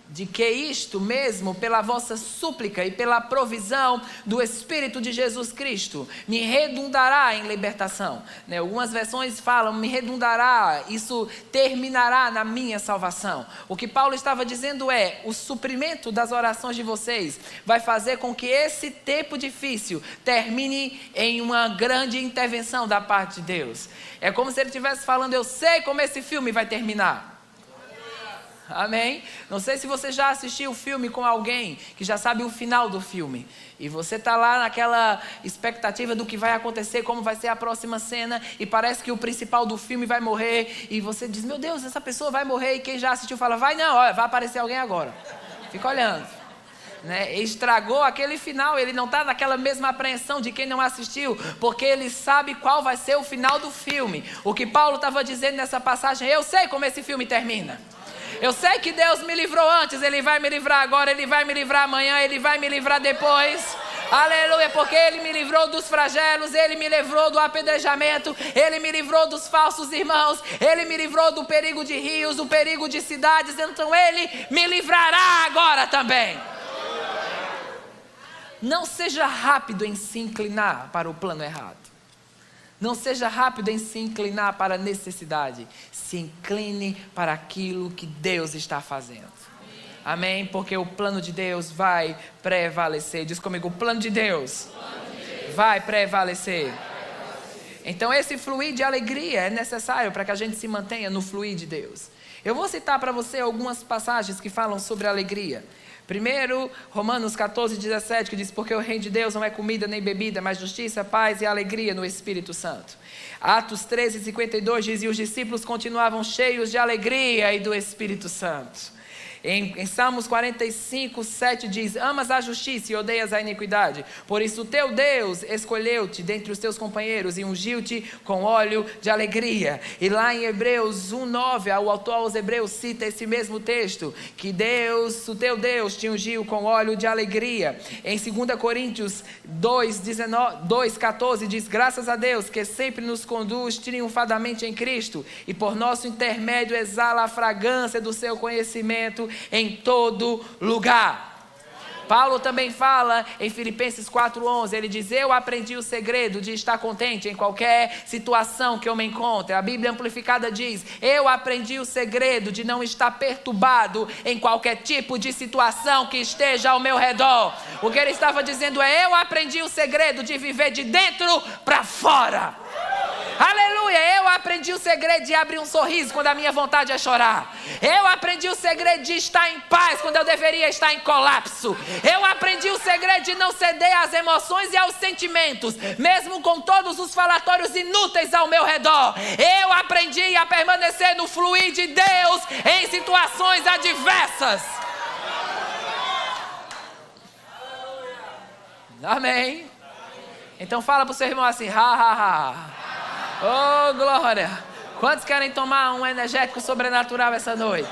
de que isto mesmo, pela vossa súplica e pela provisão do Espírito de Jesus Cristo, me redundará em libertação. Algumas versões falam: me redundará, isso terminará na minha salvação. O que Paulo estava dizendo é: o suprimento das orações de vocês vai fazer com que esse tempo difícil termine em uma grande intervenção da parte de Deus. É como se ele estivesse falando: eu sei como esse filme vai terminar. Amém? Não sei se você já assistiu o filme com alguém que já sabe o final do filme. E você está lá naquela expectativa do que vai acontecer, como vai ser a próxima cena. E parece que o principal do filme vai morrer. E você diz: meu Deus, essa pessoa vai morrer. E quem já assistiu fala: vai não, olha, vai aparecer alguém agora. Fica olhando. né? Estragou aquele final. Ele não está naquela mesma apreensão de quem não assistiu, porque ele sabe qual vai ser o final do filme. O que Paulo estava dizendo nessa passagem: eu sei como esse filme termina. Eu sei que Deus me livrou antes, Ele vai me livrar agora, Ele vai me livrar amanhã, Ele vai me livrar depois. Aleluia, porque Ele me livrou dos flagelos, Ele me livrou do apedrejamento, Ele me livrou dos falsos irmãos, Ele me livrou do perigo de rios, do perigo de cidades, então Ele me livrará agora também. Não seja rápido em se inclinar para o plano errado. Não seja rápido em se inclinar para a necessidade. Se incline para aquilo que Deus está fazendo. Amém? Porque o plano de Deus vai prevalecer. Diz comigo: o plano de Deus vai prevalecer. Então esse fluir de alegria é necessário para que a gente se mantenha no fluir de Deus. Eu vou citar para você algumas passagens que falam sobre alegria. Primeiro, Romanos 14:17, que diz: porque o reino de Deus não é comida nem bebida, mas justiça, paz e alegria no Espírito Santo. Atos 13:52 diz: e os discípulos continuavam cheios de alegria e do Espírito Santo. Em Salmos 45:7 diz: amas a justiça e odeias a iniquidade, por isso o teu Deus escolheu-te dentre os teus companheiros e ungiu-te com óleo de alegria. E lá em Hebreus 1:9, o autor aos Hebreus cita esse mesmo texto, que Deus, o teu Deus, te ungiu com óleo de alegria. Em 2 Coríntios 2:14 diz: graças a Deus que sempre nos conduz triunfadamente em Cristo, e por nosso intermédio exala a fragrância do seu conhecimento em todo lugar. Paulo também fala em Filipenses 4:11, ele diz: eu aprendi o segredo de estar contente em qualquer situação que eu me encontre. A Bíblia Amplificada diz: eu aprendi o segredo de não estar perturbado em qualquer tipo de situação que esteja ao meu redor. O que ele estava dizendo é: eu aprendi o segredo de viver de dentro para fora. Aleluia, eu aprendi o segredo de abrir um sorriso quando a minha vontade é chorar. Eu aprendi o segredo de estar em paz quando eu deveria estar em colapso. Eu aprendi o segredo de não ceder às emoções e aos sentimentos, mesmo com todos os falatórios inúteis ao meu redor. Eu aprendi a permanecer no fluir de Deus em situações adversas. Amém? Então fala para o seu irmão assim: ha, ha, ha. Oh, glória! Quantos querem tomar um energético sobrenatural essa noite?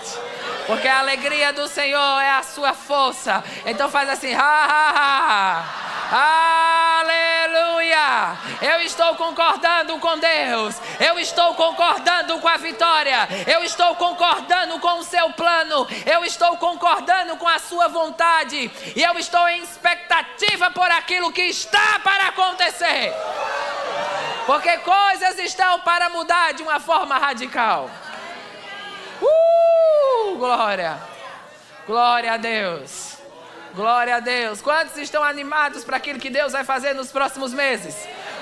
Porque a alegria do Senhor é a sua força. Então faz assim: ha, ha, ha. Aleluia! Eu estou concordando com Deus. Eu estou concordando com a vitória. Eu estou concordando com o seu plano. Eu estou concordando com a sua vontade. E eu estou em expectativa por aquilo que está para acontecer. Porque coisas estão para mudar de uma forma radical. Glória! Glória a Deus! Glória a Deus! Quantos estão animados para aquilo que Deus vai fazer nos próximos meses?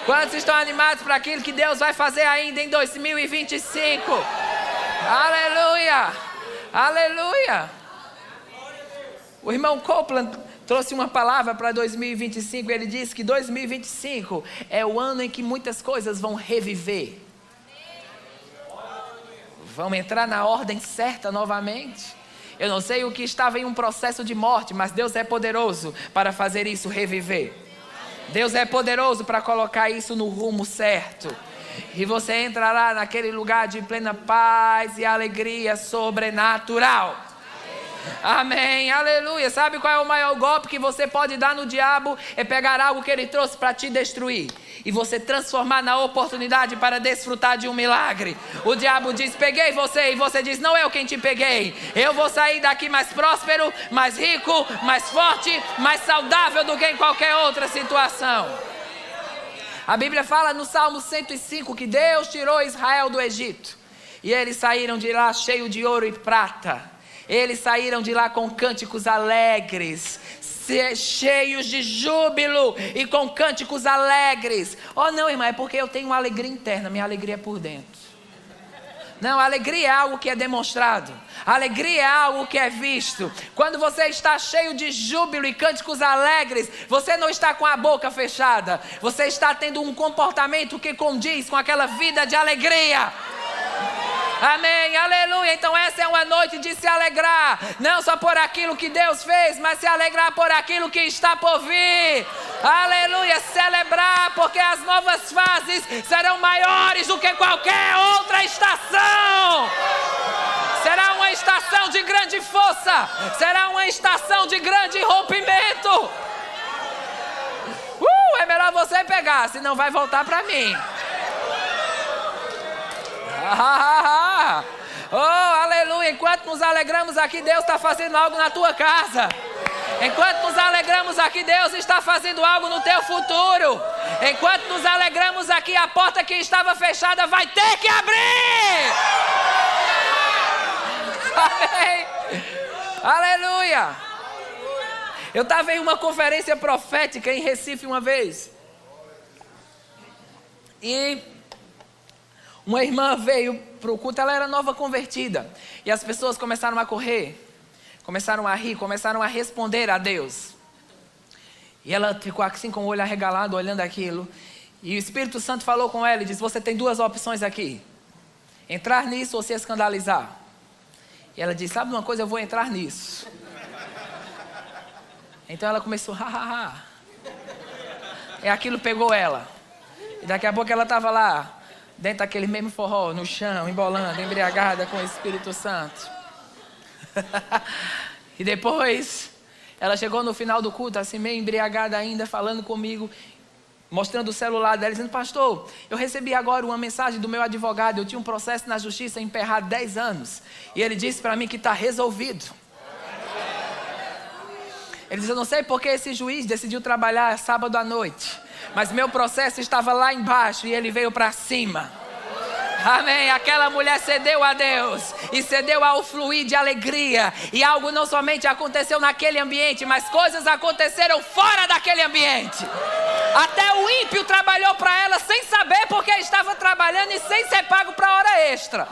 Quantos estão animados para aquilo que Deus vai fazer ainda em 2025? Aleluia! Aleluia! O irmão Copeland trouxe uma palavra para 2025. Ele disse que 2025 é o ano em que muitas coisas vão reviver. Vão entrar na ordem certa novamente. Eu não sei o que estava em um processo de morte, mas Deus é poderoso para fazer isso reviver. Deus é poderoso para colocar isso no rumo certo. E você entrará naquele lugar de plena paz e alegria sobrenatural. Amém, aleluia. Sabe qual é o maior golpe que você pode dar no diabo? É pegar algo que ele trouxe para te destruir e você transformar na oportunidade para desfrutar de um milagre. O diabo diz: peguei você, e você diz: não, eu quem te peguei. Eu vou sair daqui mais próspero, mais rico, mais forte, mais saudável do que em qualquer outra situação. A Bíblia fala no Salmo 105 que Deus tirou Israel do Egito e eles saíram de lá cheios de ouro e prata. Eles saíram de lá com cânticos alegres, cheios de júbilo e com cânticos alegres. Oh não, irmã, é porque eu tenho uma alegria interna, minha alegria é por dentro. Não, alegria é algo que é demonstrado. Alegria é algo que é visto. Quando você está cheio de júbilo e cânticos alegres, você não está com a boca fechada. Você está tendo um comportamento que condiz com aquela vida de alegria. Amém, aleluia. Então essa é uma noite de se alegrar, não só por aquilo que Deus fez, mas se alegrar por aquilo que está por vir. Aleluia, celebrar, porque as novas fases serão maiores do que qualquer outra estação. Será uma estação de grande força, será uma estação de grande rompimento. É melhor você pegar, senão vai voltar para mim. Oh, aleluia. Enquanto nos alegramos aqui, Deus está fazendo algo na tua casa. Enquanto nos alegramos aqui, Deus está fazendo algo no teu futuro. Enquanto nos alegramos aqui, a porta que estava fechada vai ter que abrir. Amém. Aleluia. Eu estava em uma conferência profética em Recife uma vez. E uma irmã veio para o culto, ela era nova convertida. E as pessoas começaram a correr, começaram a rir, começaram a responder a Deus. E ela ficou assim com o olho arregalado, olhando aquilo. E o Espírito Santo falou com ela e disse: você tem duas opções aqui: entrar nisso ou se escandalizar. E ela disse: sabe uma coisa, eu vou entrar nisso. Então ela começou, E aquilo pegou ela. E daqui a pouco ela estava lá, dentro daquele mesmo forró, no chão, embolando, embriagada com o Espírito Santo. E depois, ela chegou no final do culto, assim, meio embriagada ainda, falando comigo, mostrando o celular dela, dizendo: pastor, eu recebi agora uma mensagem do meu advogado, eu tinha um processo na justiça emperrado 10 anos. E ele disse para mim que está resolvido. Ele disse: eu não sei porque esse juiz decidiu trabalhar sábado à noite, mas meu processo estava lá embaixo e ele veio para cima. Amém. Aquela mulher cedeu a Deus e cedeu ao fluir de alegria. E algo não somente aconteceu naquele ambiente, mas coisas aconteceram fora daquele ambiente. Até o ímpio trabalhou para ela sem saber porque estava trabalhando e sem ser pago para hora extra.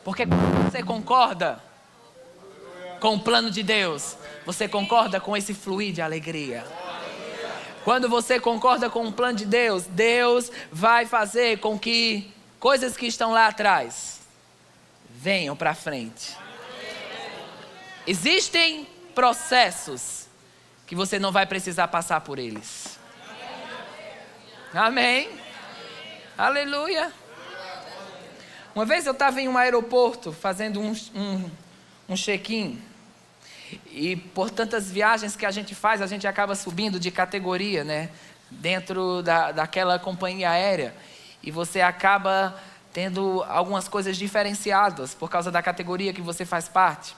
Porque quando você concorda com o plano de Deus, você concorda com esse fluir de alegria. Quando você concorda com o plano de Deus, Deus vai fazer com que coisas que estão lá atrás venham para frente. Existem processos que você não vai precisar passar por eles. Amém. Aleluia. Uma vez eu estava em um aeroporto fazendo um check-in. E por tantas viagens que a gente faz, a gente acaba subindo de categoria, né? Dentro daquela companhia aérea. E você acaba tendo algumas coisas diferenciadas por causa da categoria que você faz parte.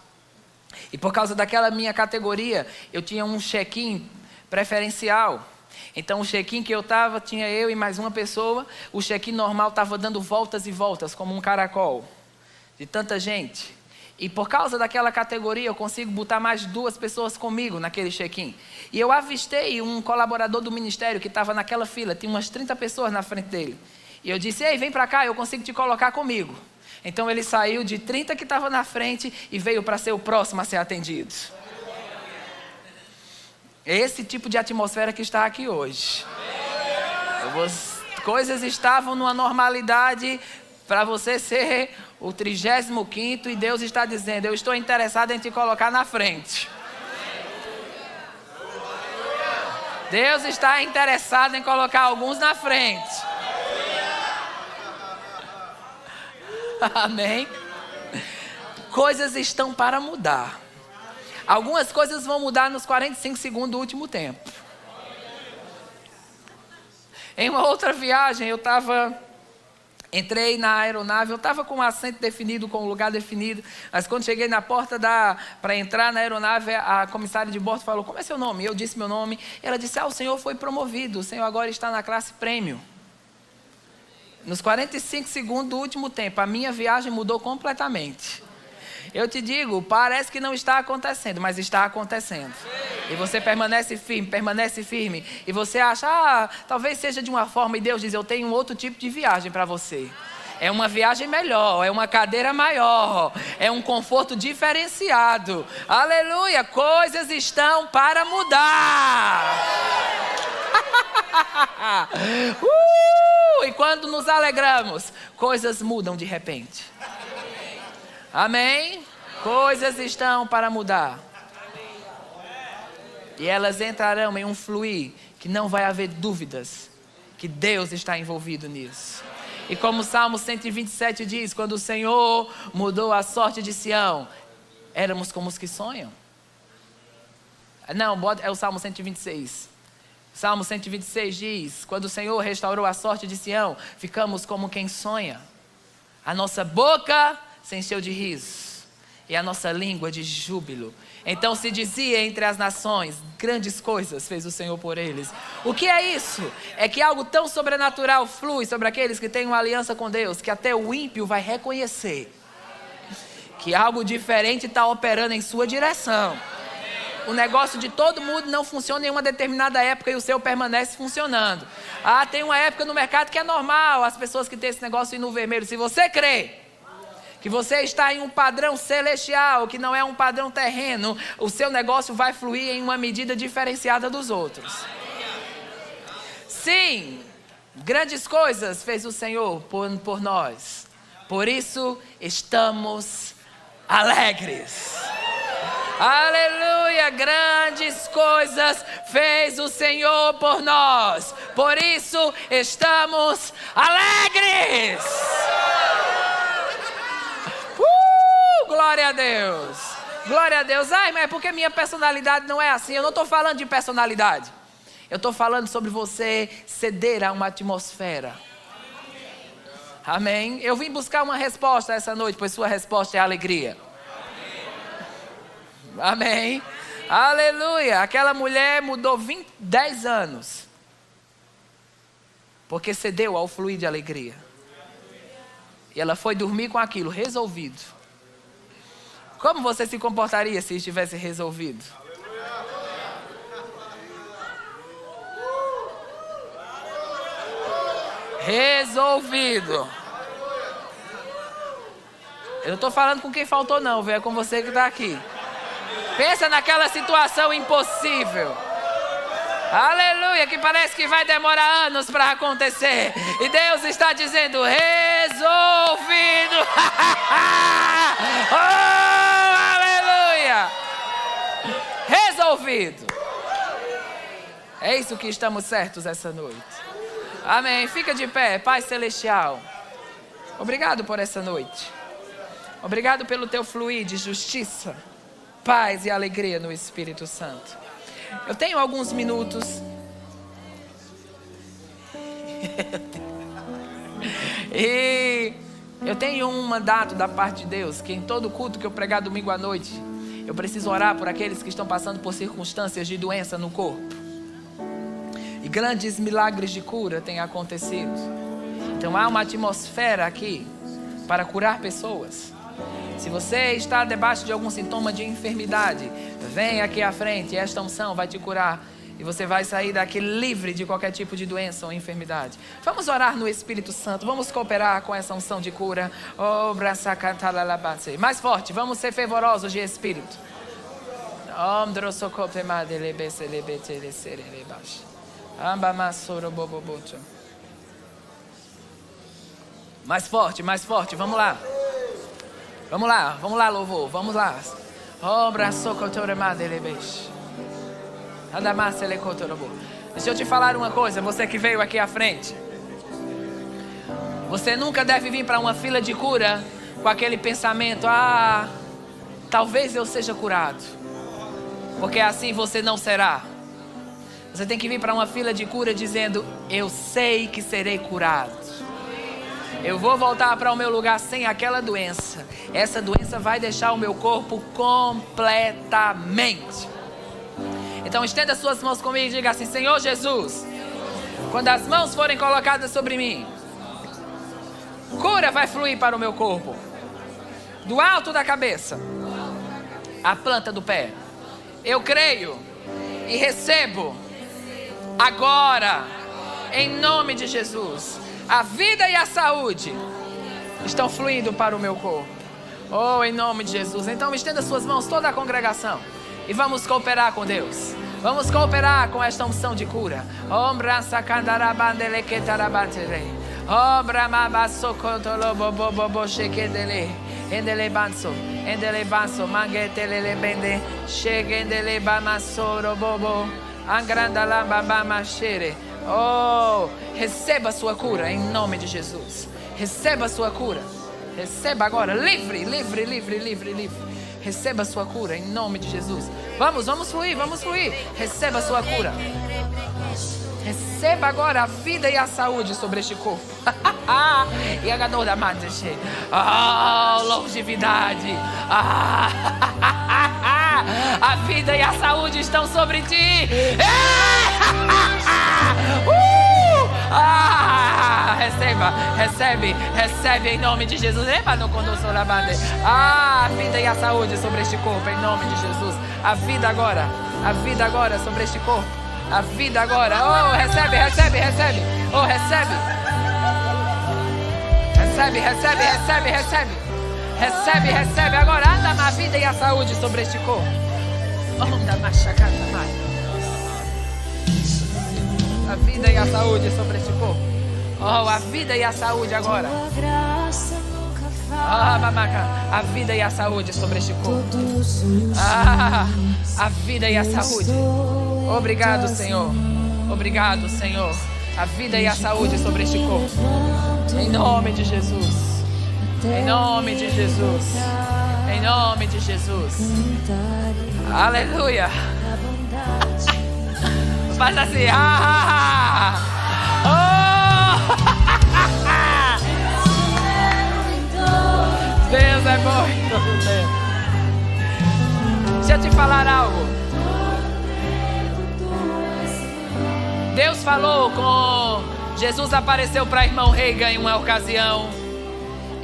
E por causa daquela minha categoria, eu tinha um check-in preferencial. Então o check-in que eu estava, tinha eu e mais uma pessoa. O check-in normal estava dando voltas e voltas, como um caracol, de tanta gente. E por causa daquela categoria, eu consigo botar mais 2 pessoas comigo naquele check-in. E eu avistei um colaborador do ministério que estava naquela fila. Tinha umas 30 pessoas na frente dele. E eu disse: ei, vem para cá, eu consigo te colocar comigo. Então ele saiu de 30 que estava na frente e veio para ser o próximo a ser atendido. É esse tipo de atmosfera que está aqui hoje. Coisas estavam numa normalidade para você ser o 35º, e Deus está dizendo: eu estou interessado em te colocar na frente. Deus está interessado em colocar alguns na frente. Amém? Coisas estão para mudar. Algumas coisas vão mudar nos 45 segundos do último tempo. Em uma outra viagem, entrei na aeronave, eu estava com um assento definido, com um lugar definido, mas quando cheguei na porta para entrar na aeronave, a comissária de bordo falou: como é seu nome? Eu disse meu nome. Ela disse: o senhor foi promovido, o senhor agora está na classe prêmio. Nos 45 segundos do último tempo, a minha viagem mudou completamente. Eu te digo, parece que não está acontecendo, mas está acontecendo. E você permanece firme. E você acha: talvez seja de uma forma. E Deus diz: eu tenho um outro tipo de viagem para você. É uma viagem melhor, é uma cadeira maior, é um conforto diferenciado. Aleluia, coisas estão para mudar. E quando nos alegramos, coisas mudam de repente. Amém? Coisas estão para mudar. E elas entrarão em um fluir que não vai haver dúvidas que Deus está envolvido nisso. E como o Salmo 127 diz, quando o Senhor mudou a sorte de Sião, éramos como os que sonham. Não, é o Salmo 126. O Salmo 126 diz, quando o Senhor restaurou a sorte de Sião, ficamos como quem sonha. A nossa boca se encheu de riso e a nossa língua de júbilo. Então se dizia entre as nações, grandes coisas fez o Senhor por eles. O que é isso? É que algo tão sobrenatural flui sobre aqueles que têm uma aliança com Deus, que até o ímpio vai reconhecer que algo diferente está operando em sua direção. O negócio de todo mundo não funciona em uma determinada época e o seu permanece funcionando. Tem uma época no mercado que é normal as pessoas que têm esse negócio ir no vermelho. Se você crê que você está em um padrão celestial, que não é um padrão terreno, o seu negócio vai fluir em uma medida diferenciada dos outros. Sim, grandes coisas fez o Senhor por nós. Por isso estamos alegres. Aleluia, grandes coisas fez o Senhor por nós. Por isso estamos alegres. Glória a Deus. Glória a Deus. Mas é porque minha personalidade não é assim. Eu não estou falando de personalidade. Eu estou falando sobre você ceder a uma atmosfera. Amém? Eu vim buscar uma resposta essa noite, pois sua resposta é alegria. Amém? Aleluia. Aquela mulher mudou 10 anos. Porque cedeu ao fluir de alegria. E ela foi dormir com aquilo resolvido. Como você se comportaria se estivesse resolvido? Resolvido. Eu não estou falando com quem faltou não, viu? É com você que está aqui. Pensa naquela situação impossível. Aleluia, que parece que vai demorar anos para acontecer. E Deus está dizendo, resolvido. Oh, aleluia. Resolvido. É isso que estamos certos essa noite. Amém. Fica de pé, Pai Celestial. Obrigado por essa noite. Obrigado pelo teu fluir de justiça, paz e alegria no Espírito Santo. Eu tenho alguns minutos. E eu tenho um mandato da parte de Deus, que em todo culto que eu pregar domingo à noite, eu preciso orar por aqueles que estão passando por circunstâncias de doença no corpo. E grandes milagres de cura têm acontecido. Então há uma atmosfera aqui para curar pessoas. Se você está debaixo de algum sintoma de enfermidade, vem aqui à frente, esta unção vai te curar. E você vai sair daqui livre de qualquer tipo de doença ou enfermidade. Vamos orar no Espírito Santo, vamos cooperar com essa unção de cura. Oh, mais forte, vamos ser fervorosos de Espírito. Mais forte, vamos lá. Vamos lá, louvor, vamos lá. Deixa eu te falar uma coisa, você que veio aqui à frente. Você nunca deve vir para uma fila de cura com aquele pensamento, talvez eu seja curado. Porque assim você não será. Você tem que vir para uma fila de cura dizendo, eu sei que serei curado. Eu vou voltar para o meu lugar sem aquela doença. Essa doença vai deixar o meu corpo completamente. Então estenda suas mãos comigo e diga assim, Senhor Jesus, quando as mãos forem colocadas sobre mim, cura vai fluir para o meu corpo. Do alto da cabeça à planta do pé. Eu creio e recebo agora, em nome de Jesus. A vida e a saúde estão fluindo para o meu corpo. Oh, em nome de Jesus. Então estenda suas mãos, toda a congregação. E vamos cooperar com Deus. Vamos cooperar com esta unção de cura. Oh, bramabaso kotolo bobo bobo shekedele. Endele banso, mangetele bende, shegendele bamasoro bobo, angranda lamba bamashere. Oh, receba a sua cura em nome de Jesus. Receba a sua cura. Receba agora, livre. Receba a sua cura em nome de Jesus. Vamos fluir. Receba a sua cura. Receba agora a vida e a saúde sobre este corpo. E a gador da mate. Longevidade. A vida e a saúde estão sobre ti. Recebe em nome de Jesus. A vida e a saúde sobre este corpo em nome de Jesus. A vida agora sobre este corpo. A vida agora. Oh, recebe. Oh, recebe agora. Anda a vida e a saúde sobre este corpo. Onda machacata mais. A vida e a saúde sobre este corpo. Oh, a vida e a saúde agora. A vida e a saúde sobre este corpo. A vida e a saúde. Obrigado, Senhor. A vida e a saúde sobre este corpo. Em nome de Jesus. Aleluia. Faz assim. Deus é bom em todo tempo. Deixa eu te falar algo. Deus falou com Jesus, apareceu para irmão Reagan em uma ocasião.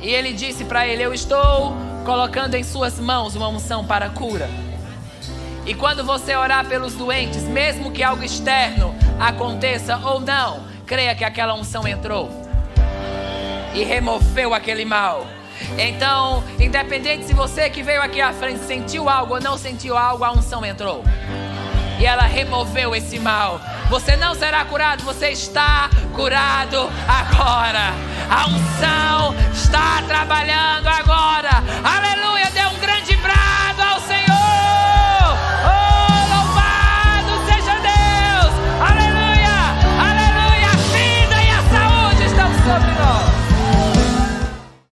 E ele disse para ele: eu estou colocando em suas mãos uma unção para cura. E quando você orar pelos doentes, mesmo que algo externo aconteça ou não, creia que aquela unção entrou e removeu aquele mal. Então, independente se você que veio aqui à frente sentiu algo ou não sentiu algo, a unção entrou e ela removeu esse mal. Você não será curado, você está curado agora. A unção está trabalhando agora.